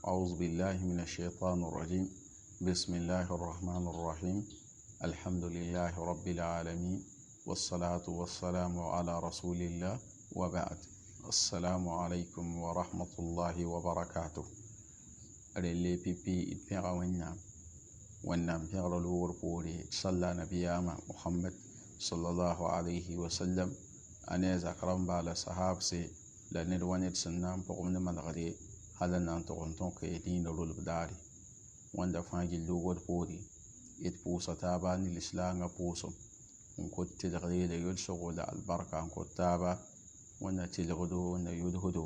أعوذ بالله من الشيطان الرجيم بسم الله الرحمن الرحيم الحمد لله رب العالمين والصلاة والسلام على رسول الله وبعد السلام عليكم ورحمة الله وبركاته رلي بيبي إتفاق ونام فعل الور بوري صلى نبينا محمد صلى الله عليه وسلم أنا ذكرم على صحاب سي لأن الوانيت سنام بقوم من غدي هذا نانتون كيدين رول بداري wanda fangil lugod podi it pusa taba ni l'islam nga pusum ko tilgri de yul shugul albarka ko taba wana tilgdo na yudhudo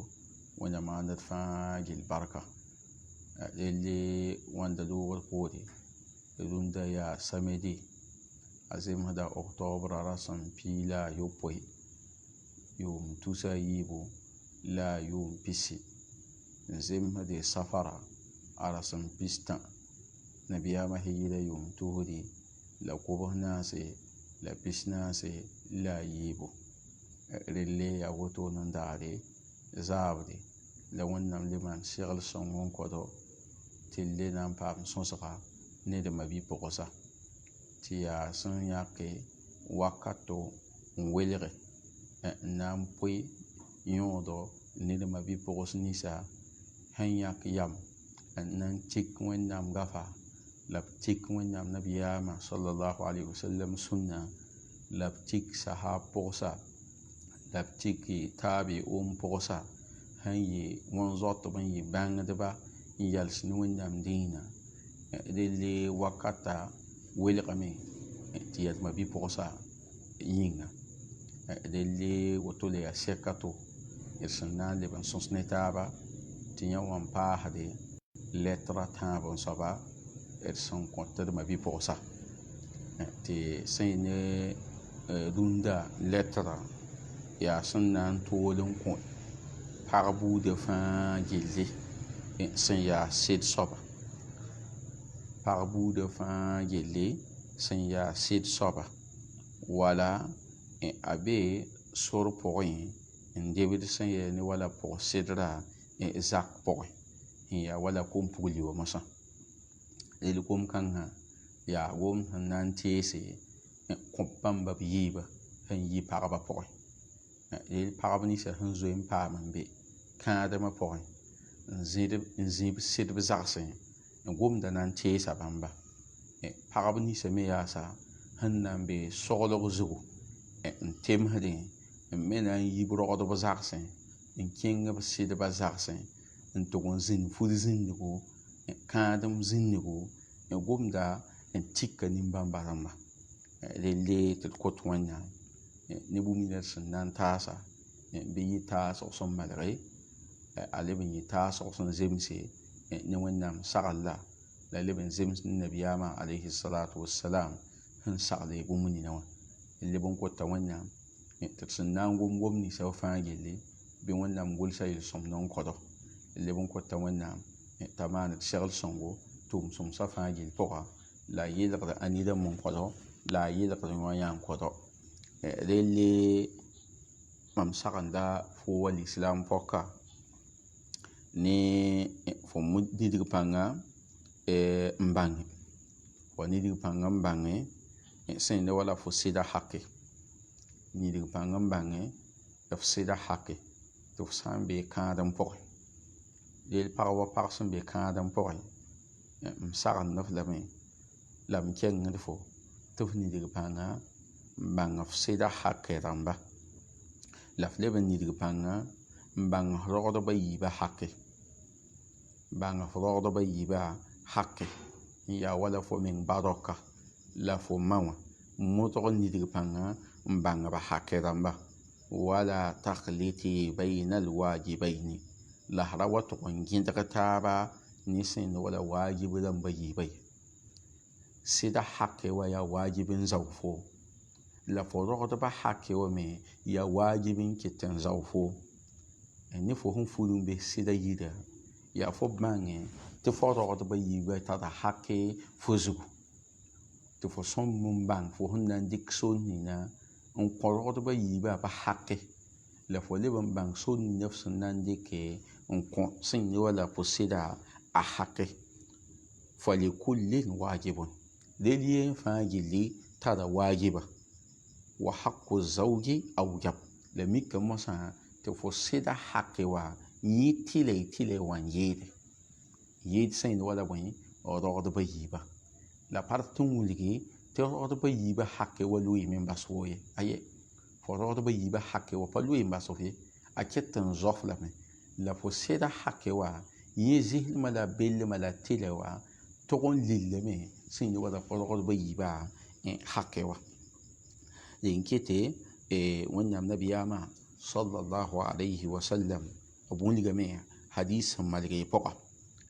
wana mandat fangil barka اللي wanda lugod podi dunda ya samedi azim hada octobre rasan pila yopoi yum tusa yibo la yum pisi zim hade safara arasan pista nabiyama hiyida yum tuhudi la kubo nase la pisnase la yibo rille ya woto non dare zabdi la wonnam liman shigal songon kodo tille nan pam sonsaka ne de mabi pokosa tiya sun yake wakato welre nam pui yodo ne de mabi pokos nisa hanyak yam nan tik wennam gafa labtik wennam nabiyama sallallahu alaihi wasallam sunna labtik sahab posa labtik tabi posa hanyi won zot ban yi bangdaba yals ni wennam dina dele wakata welqame tiyat mabi posa yinga dele wotole ya sekato irsanna le ban sonsnetaba tinya wan pa hade lettre bon saba son compte de ma vie pour ça te sene dunda lettre ya sunnan tolun ko parbu de fin gilli sen ya sid soba parbu de fin gilli sen ya sid soba wala abe sur point ndebid sen ya ni wala pour sidra zak point ya wala kumpuli wa masa ele kom kanga ya gom nan tese kompam ba yiba han yi paraba poy ele paraba ni se han zoem pa mambe kan da ma poy zib sid bezarsen gom da nan tese bamba paraba ni se me ya sa han nan be soglo zugo tem hadin menan yi brodo bezarsen king ba sid bezarsen en togon zin fudi zinnigo kadam zinnigo gomda en tikka nimbamba ramba le tel kotwanya ne bumi der nan tasa be yita so som malare ale be yita so son zemse ne wonnam sagalla la le ben zems nabiyama alayhi salatu wassalam han sagle bumuni nawa le bon kotta wanya tel nan gom ni sa fangele be wonnam gol sayil som non kodo le bon kota wannam tamana shagl songo tum som safa gil poka la yelqda anida mon kodo la yelqda wayan kodo rele mam saganda fo wal islam poka ni fo muddi dig panga mbangi woni dig panga mbangi sen de wala fo sida hakke ni dig panga mbangi fo sida hakke to sambe kadam poka del parwa parson be kadam poy sagan naf lame lam keng ndfo tufni dig panga bang of sida hakke ramba laf leben ni dig panga bang rodo ba yiba hakke bang of rodo ba yiba hakke ya wala fo min baroka la fo mawa moto ni dig panga bang ba hakke ramba wala taqliti bayna alwajibaini la harawatu ngin daga taba ni sin wala wajibu dan bayi bai sida hakke wa ya wajibin zawfo la foro da ba hakke wa me ya wajibin kitan zawfo ni fo hun fulun be sida yida ya fo bange te foro da bayi bai ta da hakke fuzu te fo som mum bang fo hun nan dikson ni na on koro da bayi ba hakke la fo le bang son ni nafsun nan dike on kon sin wala posida حقه فلكل واجب دليل فاجلي ترى واجبة وحق الزوج أوجب لميك مثلا تفسد حق تلي وان يد سين ولا وين رغد بيبا لا بارتون لغي ترغد بيبا حق ولوي من بسوي أي فرغد بيبا حق وبلوي من بسوي أكتن زوف لا فسد حق يزهل ملا بيل ملا تلي تقول للمي سين ولا فرغد بيبا حق لينكتي ونعم نبياما صلى الله عليه وسلم أبون لجميع حديث مالغي بقى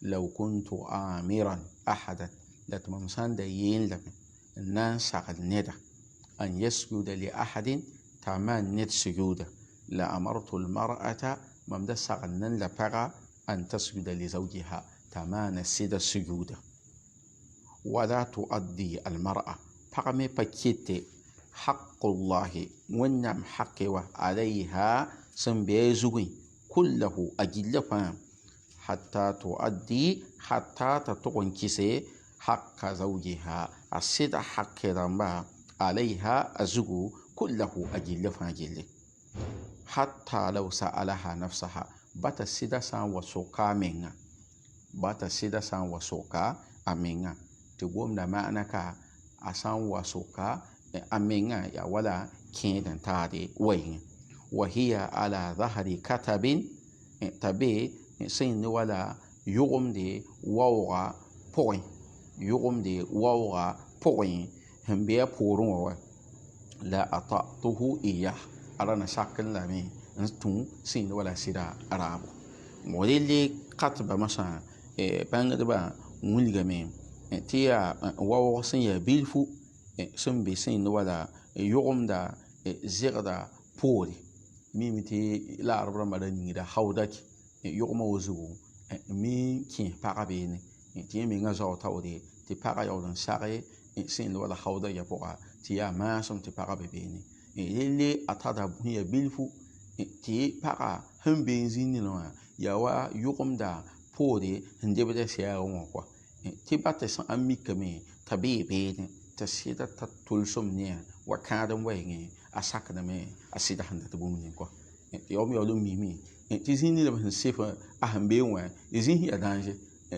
لو كنت آمرا أحدا لتممسان دايين لم الناس الندى أن يسجد لأحد تعمان نت سجودا لأمرت المرأة ممدس غنن لفغا أن تسجد لزوجها تعمان السيد السجود ولا تؤدي المرأة فقمي بكيتي حق الله ونعم حقه عليها سنبيزوي كله أجل فهم حتى تؤدي حتى تتقن كسي حق زوجها السيد حق رمبا عليها أزغو كله أجل فاجل حتى لو سألها نفسها بات السيد سان وسوكا منها بات السيد سان وسوكا أمينها تقوم دمانك أسان وسوكا أمينها يا ولا كيدن تادي وين وهي على ظهر كتب تبي سين ولا يوم دي واوغا بوين يوم دي واوغا بوين هم بيا بورون لا أطعته إياه أرانا شاكل لامي نتون سين ولا سيدا أرابو مولي كتب مثلا بانغدبا مولغامين تيا واوغا سين يبيلفو سن بي سين ولا يوم دا زيغدا بوري ميمتي لا أربرا مدني دا حودك يوم وزو مي كي بارابين تي مي غزاو تاودي تي بارا يودن ساري سين ولا حودا يا بوغا تي يا ما سم تي بارابين يلي أتادا بويا بيلفو تي بارا هم بنزين نو يا وا يوم دا بوري هندبدا سيا وكو تي باتي سان امي كمي تبي بين تسيدا تتولسم نيا وكادم ويني أساكدمي أسيدا هندا تبومني كو يوم يولو ميمي تزيني لما سيفا أهم بيوان يزيني أدانجي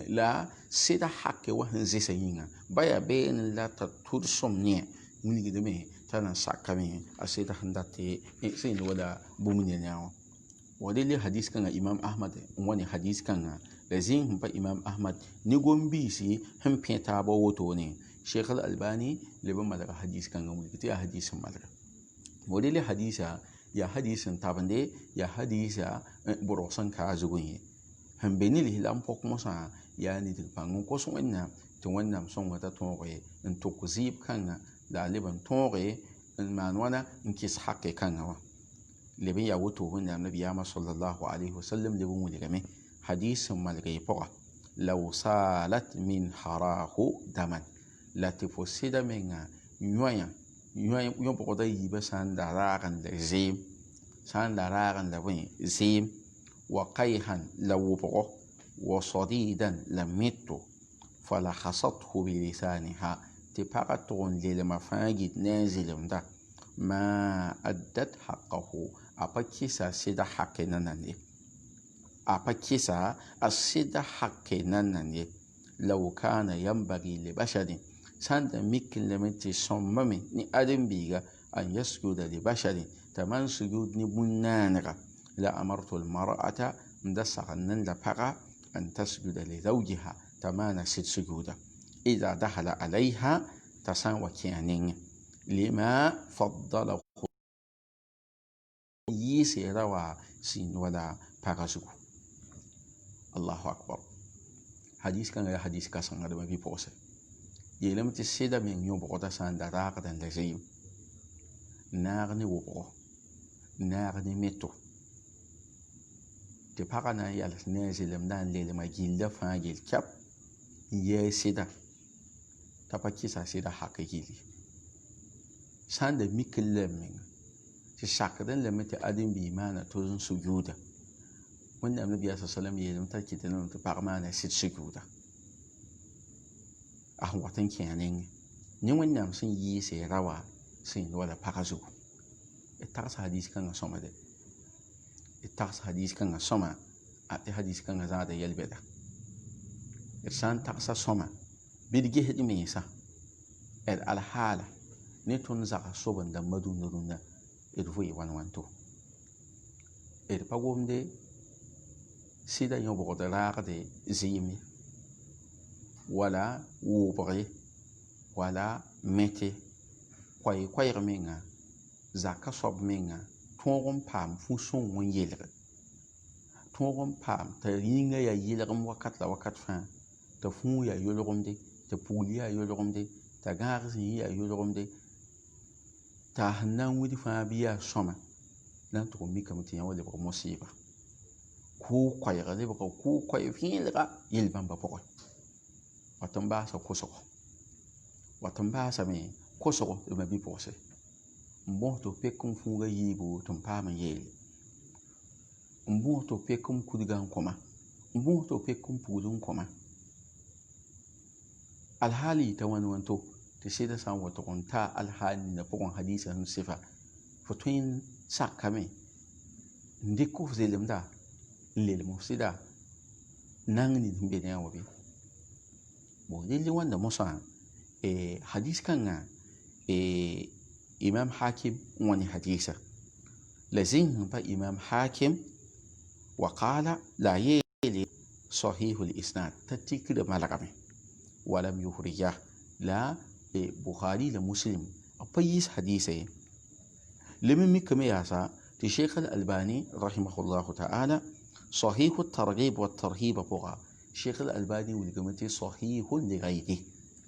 لا سيدا حكي وهن زي سيينا بايا بين لا تتولسم نيا مولي دمي تانا ساكامي أسيدا هندا تي سين ولا بومني نياو ودي حديث كان إمام أحمد واني حديث كان لزين هم إمام أحمد نيغم بيسي هم بيتابو وطوني شيخ الألباني لبن مدر حديث كان مولي حديث مدر ودي حديثا يا حديث تابندي يا حديث بروسان كازوغي هم بيني لي لام بوك موسا يا ني تبانغو كوسو اننا توننا سون وتا تونغي ان توكزيب كان لا لبن تونغي ان مانوانا ان كيس حقي كان لبن يا وتو من النبي صلى الله عليه وسلم لبن مولي حديث مالغي بوغا لو سالت من حراه دما لا تفسد من نويا يوم بقدا يبا سان داراغن لزيم سان داراغن لوين زيم وقيحا لوبغو وصديدا لميتو فلا خصته بلسانها تبقتون للمفاجد نازل دا ما أدت حقه أبكيسا سيدا حقنا نني أبكيسا السيدا حقنا نني لو كان ينبغي لبشر سند ميكن لمنتي صممي ني أدم بيغا أن يسجد لبشر تمن سجود نبنانغا لا أمرت المرأة مدسغنن لفغا أن تسجد لزوجها تمان سد سجودا إذا دخل عليها تسان وكيانين لما فضل يسيروا سين ولا فغسكو الله أكبر حديث كان حديث كاسان غدما بي بوسه يلم تسيدا من يوم بقودا سان دراغ دان لزيم ناغني وبو ناغني ميتو تبقنا يال نازلم دان ليل ما جيل فاجيل كاب يسيدا تبقى سيدا حقيقي سان د ميكل لمن تشاكدن لمن تي ادم بي مانا توزن سجودا wẽnnaam nabiya sa sallam yeelame t'a kɩt n tɩ pag maana sɩd sɩkuuda a sẽn wat n kẽ a nengẽ ne wẽnnaam sẽn yɩɩse ra wa sẽn yẽnd wala pagã zugu d tags hadiis kãngã sõma de d tags hadiis kãngã sõma tɩ hadiis kãngã zãada yɛl-bɛda d sã n tagsa sõma bɩ d gesd mensã d alhaala ne tõnd zagã sob n dãmbã rũndã d vɩɩ wan to d pa gomde sɩda yõbgd raagde zɩɩm ye wala wʋʋbg ye wala mete koɛɛg menga zaka soab menga tõog n paam fu-sõng n yelge tõog n paam t'a yĩngã yaa yɩlgem wakat la wakat fãa t'a fũu yaa yolgemde t'a pugl yaa yolgemde t'a gãag zĩig yaa yolgemde t'a sẽn na n wid fãa bɩ yaa sõma la n tʋg n mikame tɩ yã wa lebg mosɩɩba kʋʋ koɛɛg lebga kʋʋ koɛ vẽelga yel-bãmbã pʋgẽ wat n baasa kʋsgo wat n baasame kʋsgo d ma bi-pʋgse n bõos tɩ f pek n fũuga yiibu tɩ n paam n yeele n bõos tɩ f pek n kudga n kõma n bõos tɩ f pek n pugl n kõma alhaali yɩ t'a wãn to tɩ sɩda sã n wa tʋg n ta alhaal nina pʋgẽ hadiisã sẽn sɩfa fo tõe n sakame n dɩk f zelemda n lelm f sɩda nang nin sẽn be ne a wa be rel wãnda mosã hadiis kãngã imam hakim n wa ne hadiisa la zĩng sẽn pa imam hakim wa qaala la a yeele sahihu lisnad t'a tikra malgame walam yuhrija la bukhari la muslim a pa yiis hadiisa ye leme mikame yaasa tɩ sheikh al-albani rahimahullahu ta'ala sahihu targhib wa tarhiba pʋga sheikh al-albani wilgame tɩ sahihu ligayri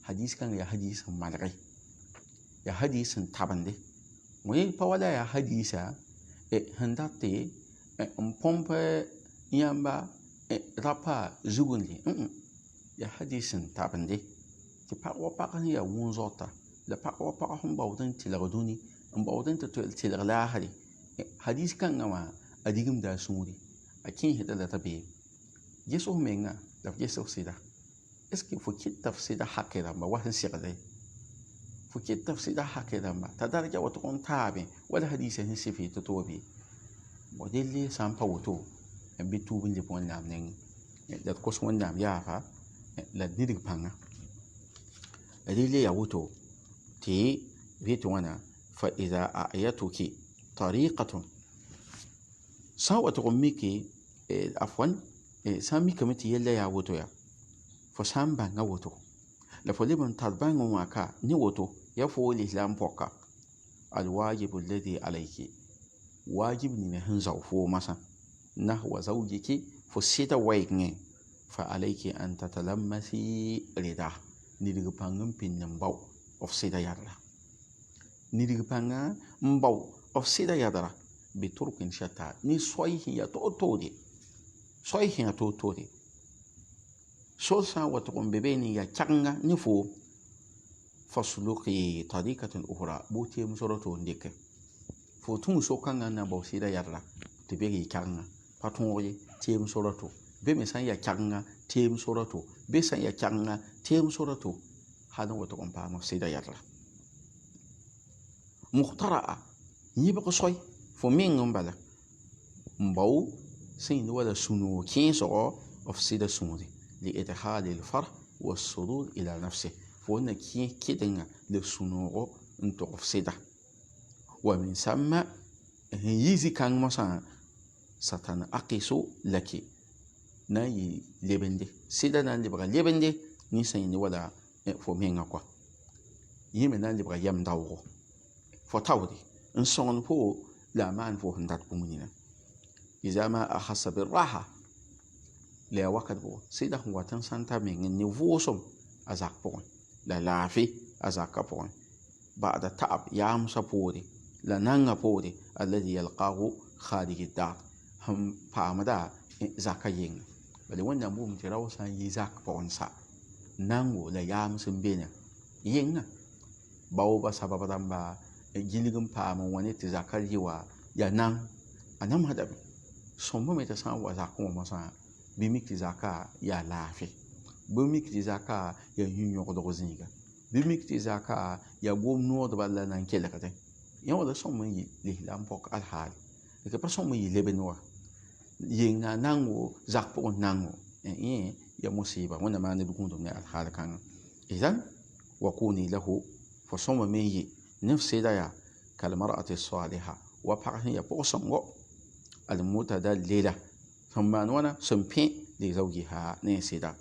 hadiis kãngã yaa hadiis sẽn malge yaa hadiis sẽn tabende wẽ pa wala yaa hadiisa sẽn dat tɩ n põmp yãmba ra pa zugende yaa hadiis sẽn tabende tɩ pag wa pag sẽn yaa wũn-zoata la pag wa pag sẽn baood n tɩlg dũni n baood n tɩ tɩlg laasre hadiis kãngã wã a digimda a sũuri a kẽesda la t'a beem ges f menga la f ges f sɩda est ce que fo kɩta f sɩda hake rãmba wa sẽn segda fo kɩta f sɩda hake rãmba t'a darga wa tʋg n taame wala hadiisã sẽn sɩf ye tɩ tɩ wa be delle sã n pa woto n bɩ tuub n leb wẽnnaam nengẽ la d kos wẽnnaam yaafa la d nidg pãnga rel yaa woto tɩ bɩ tɩ wãna fa ida ayatuki tariqatun sã n wa tʋg n mike afwan sã n mikame tɩ yella yaa woto ya fo sã n bãnga woto la fo leb n tar bãng n wãka ne woto ya fo wa lislaam pɔka alwajibu alladi alayki waajib nina sẽn zao foomã sã nahwa zawjiki fo sɩda wɛɛngẽ fa alayki an tatalammasi rɩda nidg pãng n pĩnd n bao f sɩda yadra nidg pãnga n bao f sɩda yadra bɩ turkin shata ne soy sẽn yaa toor-toore soy sẽn yaa toor-toore sol sã n wa tʋg n be beene yaa kãgenga ne foom fasluki tariqatan ukhra bo teem sora-to n dɩke fo tũu so-kãngã n na bao sɩda yadra tɩ beg yɩ kãgenga pa tõog ye teem sora-to be me sã n yaa kãgenga teem sora-to be sã n yaa kãgenga teem sora-to hal n wa tʋg n paam f sɩda yadra muhtara'a yĩbg soy fo meng n bala n bao sẽn yĩnd wala sũ-noog kẽesgɔ f sɩda sũure لإدخال الفرح والسرور إلى نفسه فهنا كي كدنا للسنوغ انتو فسده ومن ثم يزي كان مثلا ستنعكس لك ناي لبندي سيدا نان لبغا لبندي نيسان ولا فومينغا كوا يمن نان لبغا يم داوغو فتاودي انسان فو لا مان فو هندات بومنينا إذا ما أخص بالراحة la wakat bo sɩda sẽn wat n sã n ta meng n ne vʋʋsem a zak pʋgẽ la laafɩ a zakã pʋgẽ ba'da ta'ab yaamsã poore la nangã poore alladi yalqaahu khariji dar sẽn paamda zakã yenga bala wẽnnaam wʋm tɩ rao sã n yɩ zak pʋgẽ sa nango la yaam sẽn bena yenga baooba sabab rãmba gilg n paam n wa ne tɩ zakã rɩ wa yaa nang a namsdame sõmbame tɩ sã n wa zak wãmsã bɩ mik tɩ zakã yaa laafɩ, bɩ mik tɩ zakã yaa yũ-yõgdg zĩiga, bɩ mik tɩ zakã yaa gom noodbã la na n kelgdẽ. Yã wala sõmb n yɩ lisla n pɔk alhaali tɩ pa sõmb n yɩ lebn wa yenga nango zak pʋgẽ nango ya musiba wẽnna maan ned gũudum ne alhaal kãngã. Idan wa kuni lahu fo sõmba me n yɩ neb sɩda yaa kalmar'ati saliha wa pag sẽn yaa pʋgsẽngo almutadallila sẽn maan wãna sẽn pẽ li zawjiha ne sɩda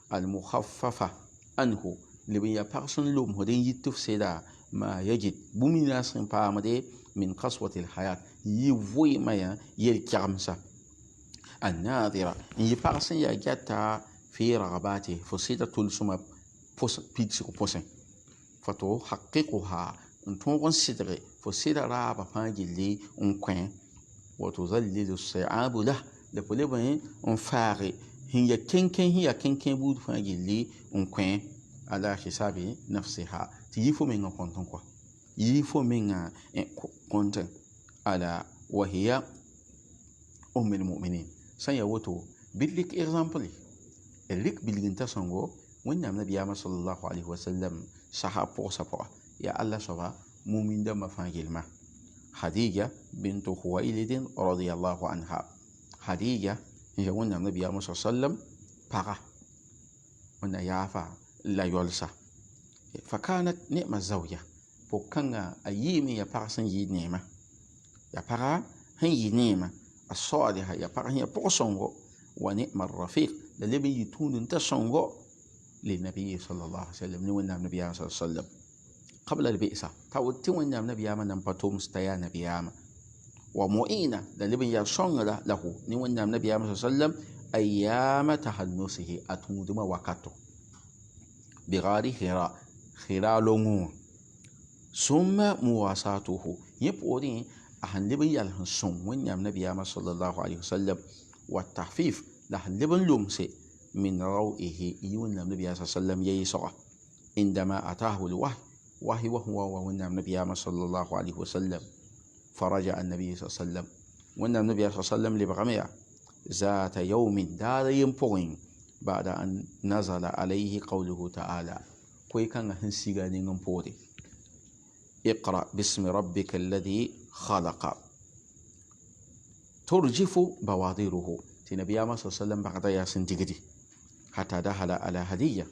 almukhaffafa anhu leb n yaa pag sẽn lomsd n yit tɩ f sɩda ma yajid bũmb nina sẽn paamde min qaswati lhayat yɩ vɩɩmã yã yel-kɛgemsa الناظرة يبقى سن يا جتا في رغباته فسيدة تلسما بيتسك بوسن فتو حققها انتون سيدغي فسيدة رابا فانجلي انكوين وتظلل الصعاب له لفلبين انفاغي هي كن بود فانجلي انكوين على حساب نفسها تيفو من كونتون كو يفو من كونتون على وهي أم المؤمنين سان يوتو بيلك إغزامبلي الليك بيلغن تسنغو ونعم نبي صلى الله عليه وسلم صحابه صفوة يا الله صفا مؤمن دم فانجل ما خديجة بنت خويلد رضي الله عنها خديجة هي ونعم نبي صلى الله عليه وسلم بغا ونعم يافا لا يلسى فكانت نعمة الزوجة بوكانا أيامي يا بغسن يي نعمة يا بغا هي نعمة الصالحة يا بغا هي بوسونغو ونعم الرفيق للي يتون انت سونغو للنبي صلى الله عليه وسلم ونعم النبي صلى الله عليه وسلم قبل البئسة تاوتي ونعم النبي من نمبتوم ستيا نبي ومؤينة للي يسونغ له ونعم النبي صلى الله عليه وسلم أيام تحنسه أتمدما وقته بغار خيرا لونغو ثم مواساته يبقوني أهن لبن يالهن سون ونعم نبي صلى الله عليه وسلم والتحفيف لهن لبن لومسي من روئه يون نبي صلى الله عليه وسلم يسوع عندما أتاه الوحي وهو ونعم نبي صلى الله عليه وسلم فرجع النبي صلى الله عليه وسلم ونعم نبي صلى الله عليه وسلم لبغمية ذات يوم دار ينبغين بعد أن نزل عليه قوله تعالى كوي كان هنسيغا نينبوري اقرأ باسم ربك الذي خلق ترجف بوادره تنبي صلى الله عليه وسلم بعد ياسن تجدي حتى دخل على هدية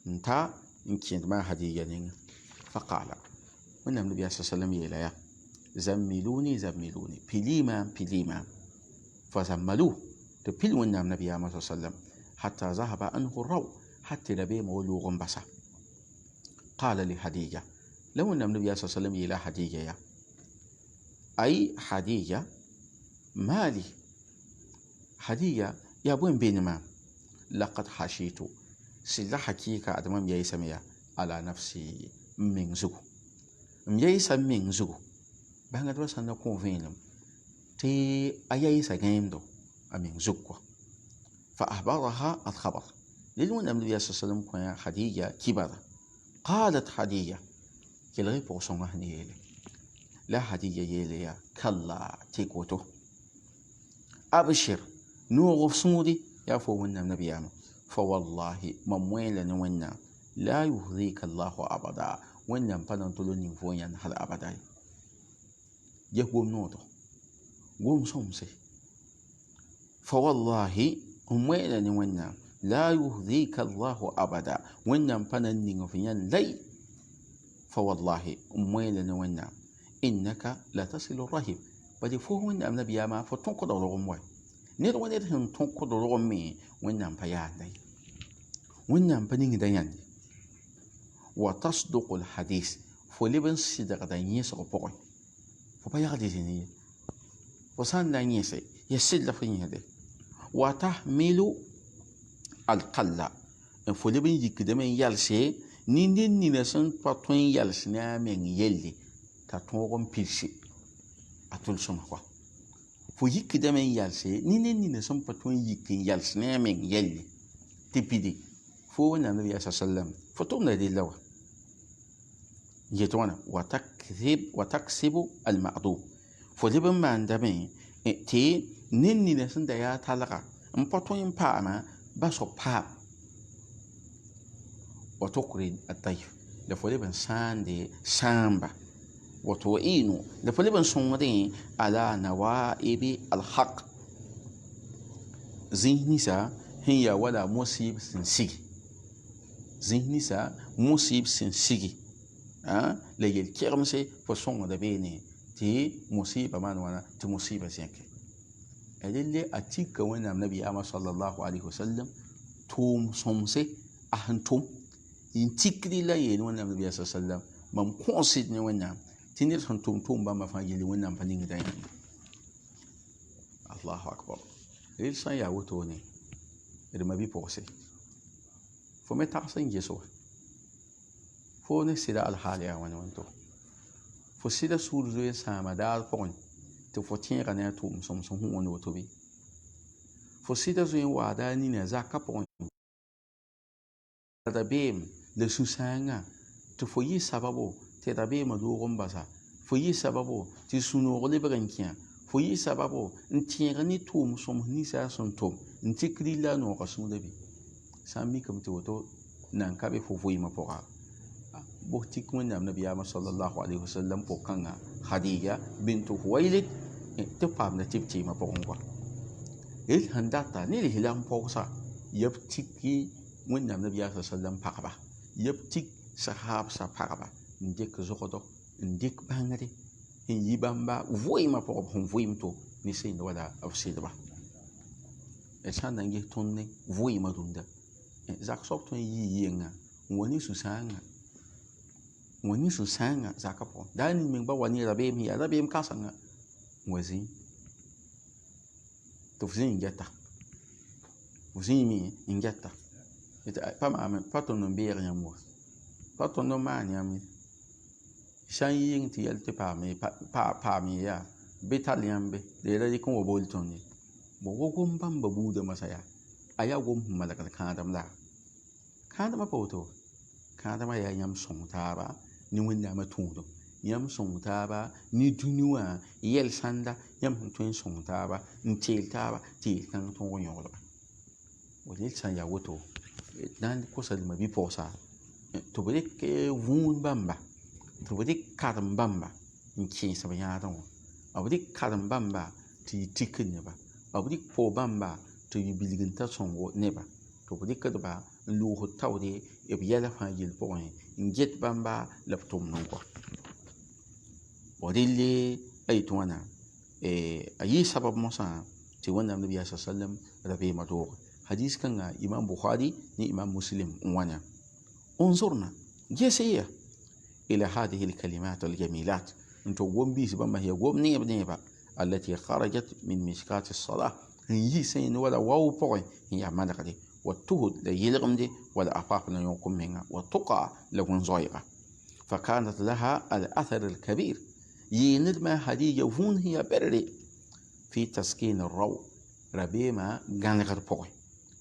انت يمكن ما هدية نين فقال من النبي صلى الله عليه وسلم يلا زملوني بليما فزملوه تبيل من النبي صلى الله عليه وسلم حتى ذهب عنه الروع حتى لبي مولوغ بسا قال لهدية لو أن النبي صلى الله عليه وسلم إلى حديجة أي حديجة مالي حديجة يا بوين بينما لقد حشيت سلا حقيقة أدمم يسميها على نفسي من زغو ميسا من زغو بانغا دوا سانا كونفينم تي أيسا غيمدو من زغو فأخبرها الخبر للون النبي صلى الله عليه وسلم كان حديجة كبر قالت حديجة كلا بوسون هنيلي لا حديجة يلي كلا تيكوتو أبشر نور صمودي يا فوون النبي فوالله ممويل نونا لا يهذيك الله أبدا ونم فنن تلوني فوين هل أبدا يقوم نوتو قوم صمسي فوالله ممويل نونا لا يهذيك الله أبدا ونم فنن فوين لي فوالله ممويل نونا إنك لا تصل الرحم بدي فوون النبي ما فتنقض الرغم نير ونير هن تنقض الرغم ونم فيان ونم فنين ديان وتصدق الحديث فلبن صدق دنيس ربوي فبيا ديني وسان دنيس يسد فين هذا وتحمل القلة فلبن يقدم يالسي نين نسن باتون يالسنا من يلي تاتون بيلسي أتول سمكوا فيقدم يالسي نين نسن باتون يكين يالسنا من يلي تبيدي فونا النبي صلى الله عليه وسلم فتونا دي اللوة يتوانا وتكسب المعدوم فلبن ما عندما تي Ninni ne sẽn da yaa talga n pa tõe n paama ba soab paam wa tukrid ad-dayf la fo leb n sãande sãamba wa tu'inu la fo leb n sõngdẽ ala nawaibi alhaq zĩis ninsã sẽn yaa wala mosɩɩb sẽn sigi zĩis ninsã mosɩɩb sẽn sigi la yel-kegemse fo sõngda beene tɩ mosɩɩbã maan wãna tɩ mosɩɩbã zẽke rẽlle a tika wẽnnaam nabiyaamã sallallahu alaihi wasallam tʋʋm sõmse a sẽn tʋm n tikri la yeel wẽnnaam nabiya sa sallam mam kõosd ne wẽnnaam tɩ ned sẽn tʋm bãmba fãa yel wẽnnaam pa ningda yãmb allahu akbar rel sã n yaa wotone d ma bɩ-pʋgse fo me tags n ges wa fo ne sɩda alhaal yaa wãne wẽnto fo sɩda sʋʋr zoe sãama daar pʋgẽ tɩ fo tẽega ne a tʋʋm sõms sẽn wẽnd woto bɩ fo sɩda zoe n waada a nina zakã pʋgẽ da beem la sũ-sãangã tɩ fo yɩ sababo tɩ da beemã loog n basa fo yɩ sababo tɩ sũ-noog lebg n kẽ fo yɩ sababo n tẽeg ne tʋʋm sõms ninsã sẽn tʋm n tikri la a noogã sũuda bɩ sã n mikame tɩ woto nan ka be fo vɩɩmã pʋga bos tik wẽnnaam nabiyaamã sallallahu alaihi wasallam pʋg-kãngã Khadija bint Khuwailid tɩ paamda tɩ b tɩɩmã pʋgẽ goa rel sẽn data ne lisla n pɔgsa yab tiki wẽnnaam nabiyaa sa sallam pagba yab tik sahaabsã pagba n dɩk zogdo n dɩk bãngre n yɩ bãmba vɩɩmã pʋgb sẽn vɩɩm to ne sẽnd wala b sɩdba d sã n na n ges tõnd ne vɩɩmã rũndã zak soab tõe n yɩ yɩnga n wa ne sũ-sãangã n wa ne sũ-sãangã zakã pʋgẽ daa nin meng ba wa ne rabeem sẽn yaa rabeem kãsengã n wa zĩ tɩ f zĩ n gɛta f zĩime n gɛta pa tõnd n beeg yãmb wa pa tõnd n maan yãmb sã n yɩng tɩ yɛl tɩ paam ye yaa bɩ tall yãmbe la yɛla rɩk n wa bool tõnd ye bõ wa gom bãmba buudã masã yaa a yaa gom sẽn malgd kãadem la kãademã pa woto kãademã yaa yãmb sõng taaba ne wẽnnaamã tũudum yãmb sõng taaba ne dũni wã yɛl-sãnda yãmb sẽn tõe n sõng taaba n teel taaba tɩ yel-kãng tõog n yõglba rel sã n yaa woto na n kosa dɩma bɩ-pʋgsa tɩ b rɩk vũun bãmba tɩ b rɩk karem bãmba n kẽesb yãadẽ wã b rɩk karem bãmba tɩ yɩ tikr neba b rɩk po bãmba tɩ yɩ bilg n ta sõngo neba tɩ b rɩkdba n loosd taoore b yɛla fãa yel pʋgẽ n get bãmba la b tʋmd n kɔ relle a yetɩ wãna a yɩ sabab mosã tɩ wẽnnaam nabiyaa sa sallam rabeemã dooge hadis kãngã imam Bukhari ne imam Muslim n wa ne انظرنا جيسية إلى هذه الكلمات الجميلات انتو قوم بيس بما هي قوم نيب نيبا التي خرجت من مشكات الصلاة هي سين ولا واو بوي هي عمالك دي والتهد ليلغم دي ولا أفاق يوكم منها والتقى لون زويغة فكانت لها الأثر الكبير يند ما هذه يوفون هي بري في تسكين الروع ربيما غانغر بوي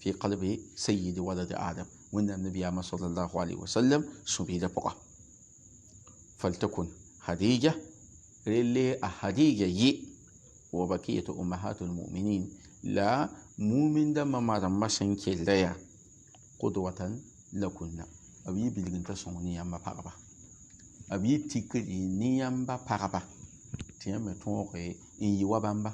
في قلب سيد ولد آدم وإن النبي صلى الله عليه وسلم سبيل بقى فلتكن خديجة اللي خديجة يي وبقية أمهات المؤمنين لا مؤمن دم ما رمسن كليا قدوة لكنا أبي بلغنت سوني يما بقى أبي تكري نيام بقى تيام تونغي إن يوا بامبا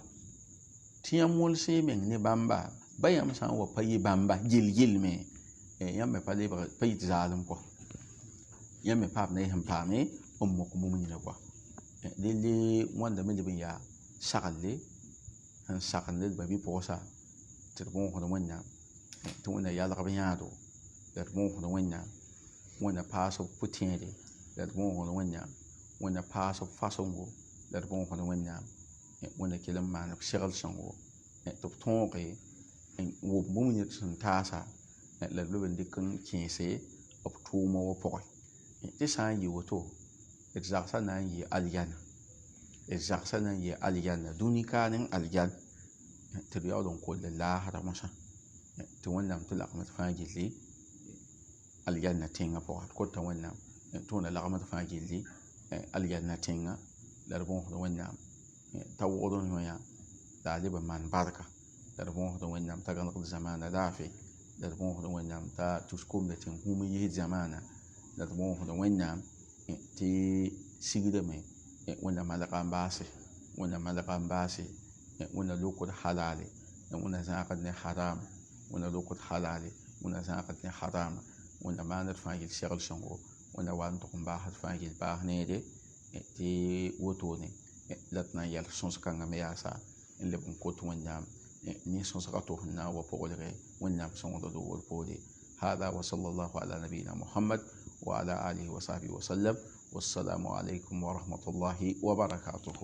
تيام ولسي من نبامبا بيام سان وباي بامبا جيل مي yãmb pa lebg pa yɩt zaalem kɔ yãmb me paam na y sẽn paame n mok bũmb nina kɔ dẽlle wãndame leb n yaa sagle sẽn sagend d ba-bi-pʋgsa tɩ d bõosd wẽnnaam tɩ wẽnna yalg b yãado la d bõosd wẽnnaam wẽnna paas b pʋ-tẽede la d bõosd wẽnnaam wẽnna paas b fasengo la d bõosd wẽnnaam wẽnna kell n maan b segl-sõngo tɩ b tõoge n wʋm bũmb ned sẽn taasa la d leb n dɩk n kẽese b tʋʋma wã pʋgẽ tɩ sã n yɩ woto d zagsã na n yɩ aljanna d zagsã na n yɩ aljanna dũni kaa ne aljan tɩ d yaool n koll laasda mosã tɩ wẽnnaam tɩ lagm d fãa gilli aljanna tẽngã pʋga d kota wẽnnaam tɩ wẽnna lagm d fãa gilli aljanna tẽngã la d bõosd wẽnnaam t'a wʋgd n yõyã daa leb n maan barka la d bõosd wẽnnaam t'a gãnegd zamaana daafɩ la d bõosd wẽnnaam t'a tus-komda tɩ n hũm n yɩsd zamaana la d bõosd wẽnnaam tɩ sigdame wẽnna malga n baase wẽnna malga n baase wẽnna lokd halaale wẽnna zãagd ne haram wẽnna lokd halaale wẽnna zãagd ne haram wẽnna maan d fãa yel segl sõngo wẽnna wa n tʋg n baasd fãa yel baas neere tɩ wotone la d na n yɛls sõs-kãngã me yaasa n leb n kot wẽnnaam nin-sõsga tɩ f n na n wa pʋglge wẽnnaam sõngd d wor poore. هذا وصلى الله على نبينا محمد وعلى آله وصحبه وسلم والسلام عليكم ورحمة الله وبركاته.